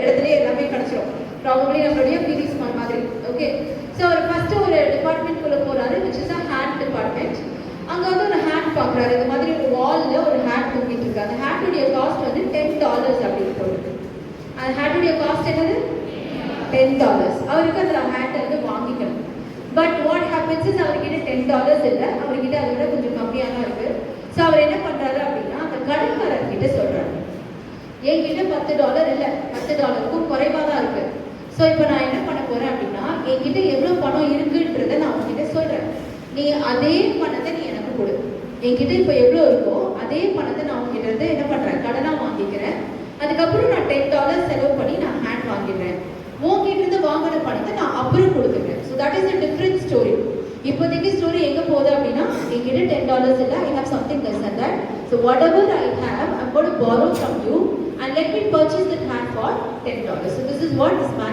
இடத்துல எல்லாமே கிடைச்சிரும். ப்ராபபிலி நம்மளுடைய பிவி ஸ்மால் மாதிரி. ஓகே, ஸோ அவர் ஃபர்ஸ்ட் ஒரு டிபார்ட்மெண்ட்குள்ள போறாரு, which is a head department. அங்க வந்து ஒரு ஹேட் பாக்குறாரு. இந்த மாதிரி ஒரு வால்ல ஒரு ஹேட் தூக்கிட்டு இருக்கு. அந்த ஹேட்டுடைய காஸ்ட் வந்து $10 அப்படின்னு போடுது. அந்த ஹேட்டுடைய காஸ்ட் என்னது? $10. அவருக்கு அந்த ஹேட்டை வந்து வாங்கிக்கணும். பட் வாட் ஹேப்பன்ஸ் இஸ் அவர்கிட்ட $10 இல்லை, அவர்கிட்ட அதை விட கொஞ்சம் கம்மியாக தான் இருக்கு. ஸோ அவர் என்ன பண்றாரு அப்படின்னா அந்த கடைக்காரர்கிட்ட சொல்றாரு, என்கிட்ட $10 இல்லை, $10க்கும் குறைவாக தான் இருக்கு. ஸோ இப்போ நான் என்ன பண்ண போறேன் அப்படின்னா என்கிட்ட எவ்வளோ பணம் இருக்குன்றத நான் உங்ககிட்ட சொல்றேன். நீ அதே பணத்தை நீ எனக்கு கொடு. என்கிட்ட இப்போ எவ்வளோ இருக்கோ அதே பணத்தை நான் உங்ககிட்ட இருந்து என்ன பண்றேன், கடனா வாங்கிக்கிறேன். அதுக்கப்புறம் நான் $10 செலவு பண்ணி நான் ஹேட் வாங்கிடுறேன். உங்ககிட்ட இருந்து வாங்கின பணத்தை நான் அப்புறம் கொடுத்துக்கிறேன். So that is a different story. இப்போதைக்கு ஸ்டோரி எங்க போகுது அப்படின்னா என்கிட்ட $10 இல்லை, I have something less than that. So whatever I have, I'm going to borrow from you and let me purchase that hat for $10. So this is what this man